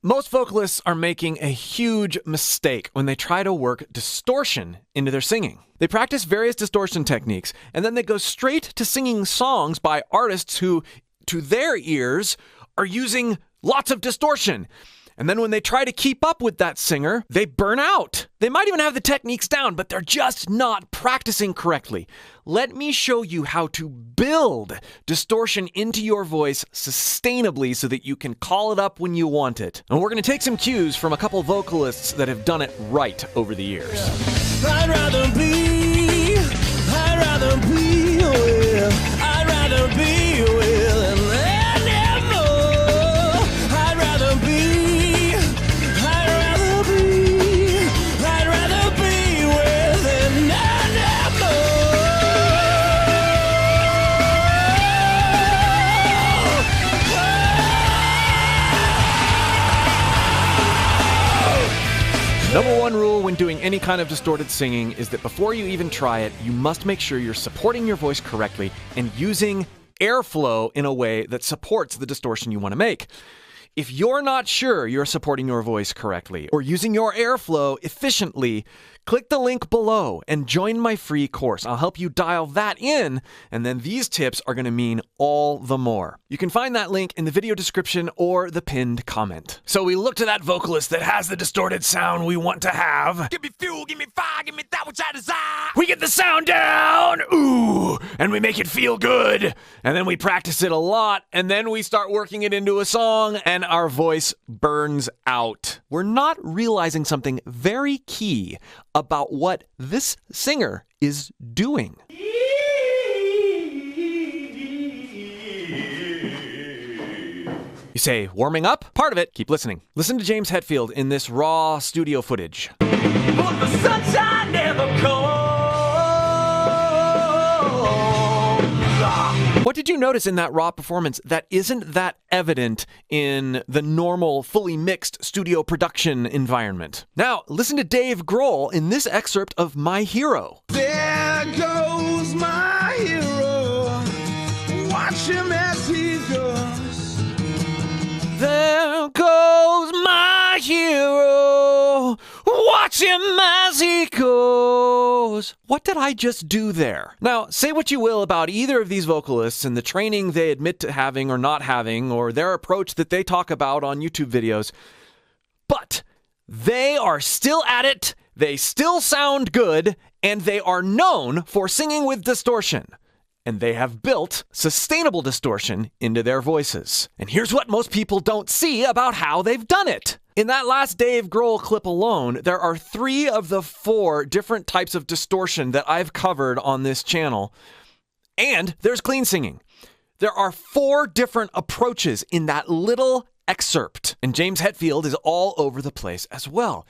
Most vocalists are making a huge mistake when they try to work distortion into their singing. They practice various distortion techniques, and then they go straight to singing songs by artists who, to their ears, are using lots of distortion. And then when they try to keep up with that singer, they burn out. They might even have the techniques down, but they're just not practicing correctly. Let me show you how to build distortion into your voice sustainably so that you can call it up when you want it. And we're going to take some cues from a couple vocalists that have done it right over the years. I'd rather be with, I'd rather be with an animal. I'd rather be with an animal. Number one rule when doing any kind of distorted singing is that before you even try it, you must make sure you're supporting your voice correctly and using airflow in a way that supports the distortion you want to make. If you're not sure you're supporting your voice correctly or using your airflow efficiently, click the link below and join my free course. I'll help you dial that in, and then these tips are going to mean all the more. You can find that link in the video description or the pinned comment. So we look to that vocalist that has the distorted sound we want to have. Give me fuel, give me fire, give me that which I desire. We get the sound down, ooh, and we make it feel good. And then we practice it a lot, and then we start working it into a song, and our voice burns out. We're not realizing something very key about what this singer is doing. You say, warming up? Part of it. Keep listening. Listen to James Hetfield in this raw studio footage. But the sunshine never comes. What did you notice in that raw performance that isn't that evident in the normal, fully mixed studio production environment? Now, listen to Dave Grohl in this excerpt of My Hero. There goes my hero. Watch him as he goes. There goes my hero. Watch him as he goes. What did I just do there? Now, say what you will about either of these vocalists and the training they admit to having or not having, or their approach that they talk about on YouTube videos, but they are still at it, they still sound good, and they are known for singing with distortion. And they have built sustainable distortion into their voices. And here's what most people don't see about how they've done it. In that last Dave Grohl clip alone, there are 3 of the 4 different types of distortion that I've covered on this channel. And there's clean singing. There are 4 different approaches in that little excerpt. And James Hetfield is all over the place as well.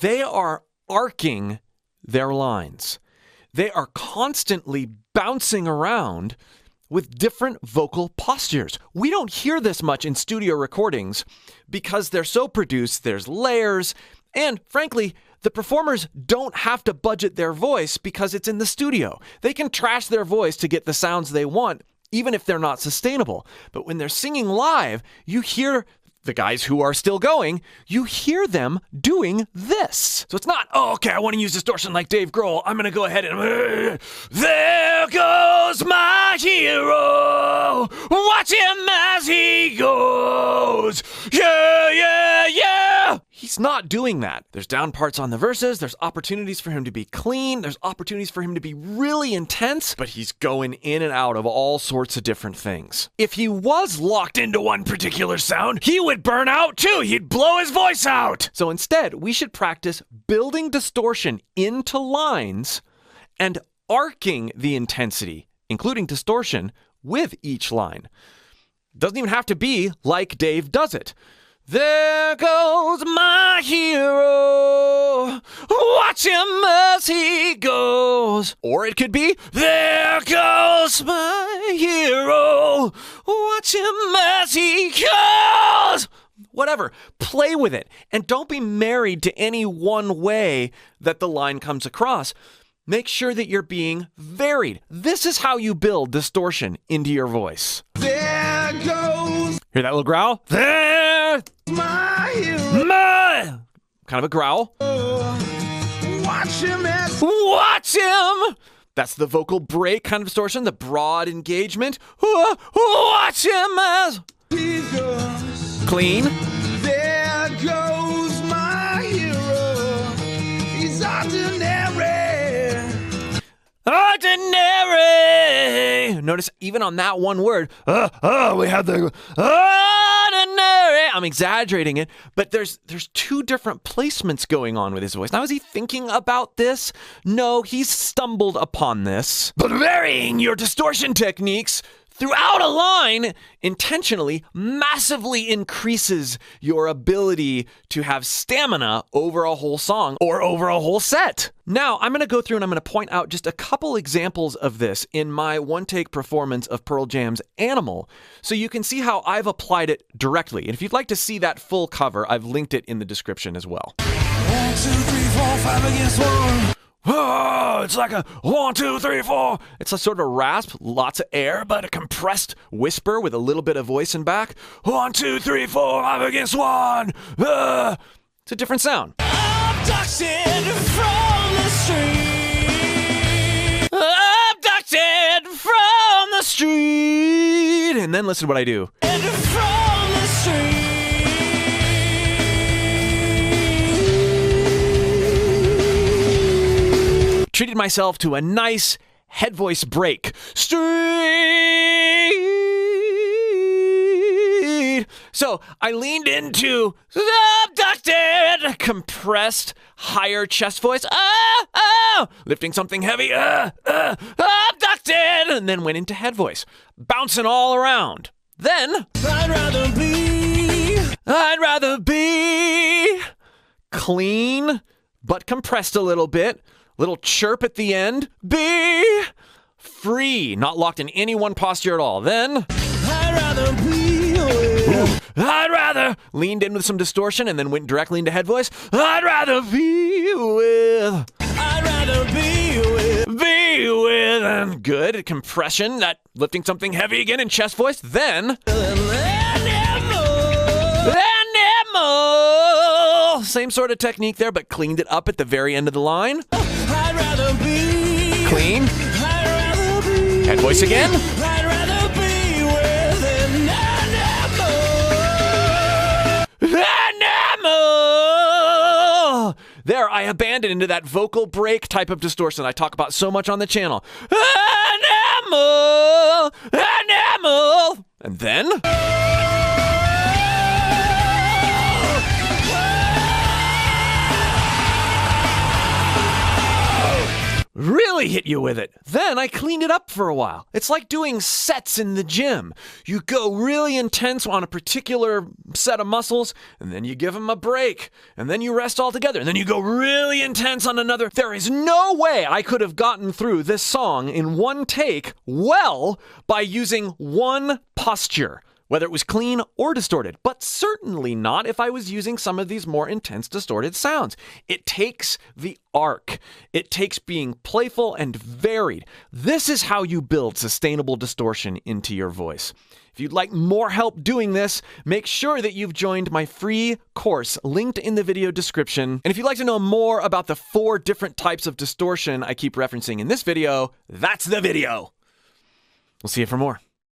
They are arcing their lines. They are constantly bouncing around with different vocal postures. We don't hear this much in studio recordings because they're so produced, there's layers, and frankly, the performers don't have to budget their voice because it's in the studio. They can trash their voice to get the sounds they want, even if they're not sustainable. But when they're singing live, you hear the guys who are still going, you hear them doing this. So it's not, oh, okay, I want to use distortion like Dave Grohl. I'm going to go ahead and, there goes my hero. Watch him as he goes. Yeah, yeah, yeah. He's not doing that. There's down parts on the verses. There's opportunities for him to be clean. There's opportunities for him to be really intense, but he's going in and out of all sorts of different things. If he was locked into one particular sound, he would burn out too. He'd blow his voice out. So instead, we should practice building distortion into lines and arcing the intensity, including distortion, with each line. Doesn't even have to be like Dave does it. There goes my hero. Watch him as he goes. Or it could be, there goes my hero. Watch him as he goes. Whatever. Play with it. And don't be married to any one way that the line comes across. Make sure that you're being varied. This is how you build distortion into your voice. There goes Hear that little growl? There! my hero. kind of a growl. Watch him as Watch him! That's the vocal break kind of distortion, the broad engagement. Watch him as he goes. clean. There goes my hero. He's ordinary. Ordinary. Notice even on that one word, we have the ordinary. I'm exaggerating it, but there's two different placements going on with his voice. Now, is he thinking about this? No, he's stumbled upon this. But varying your distortion techniques throughout a line intentionally massively increases your ability to have stamina over a whole song or over a whole set. Now, I'm going to go through and I'm going to point out just a couple examples of this in my one-take performance of Pearl Jam's Animal, so you can see how I've applied it directly. And if you'd like to see that full cover, I've linked it in the description as well. 1, 2, 3, 4, 5 against 1. Oh, it's like a 1, 2, 3, 4. It's a sort of rasp, lots of air, but a compressed whisper with a little bit of voice in back. 1, 2, 3, 4, 5 against 1. It's a different sound. Abducted from the street. Abducted from the street. And then listen to what I do. And from the street. Treated myself to a nice head voice break. Street. So I leaned into abducted, compressed, higher chest voice. Lifting something heavy. Abducted. And then went into head voice, bouncing all around. Then I'd rather be clean, but compressed a little bit. Little chirp at the end. Be free. Not locked in any one posture at all. Then I'd rather be with. I'd rather leaned in with some distortion and then went directly into head voice. I'd rather be with. I'd rather be with. Be with. And good compression. That lifting something heavy again in chest voice. Then animal. Same sort of technique there, but cleaned it up at the very end of the line. I'd rather be Clean. I'd rather be. Head voice again. I'd rather be with an Animal! There, I abandoned into that vocal break type of distortion I talk about so much on the channel. Animal! Animal! And then really hit you with it. Then I cleaned it up for a while. It's like doing sets in the gym. You go really intense on a particular set of muscles, and then you give them a break, and then you rest altogether, and then you go really intense on another. There is no way I could have gotten through this song in one take well by using one posture, whether it was clean or distorted, but certainly not if I was using some of these more intense distorted sounds. It takes the arc. It takes being playful and varied. This is how you build sustainable distortion into your voice. If you'd like more help doing this, make sure that you've joined my free course linked in the video description. And if you'd like to know more about the 4 different types of distortion I keep referencing in this video, that's the video. We'll see you for more.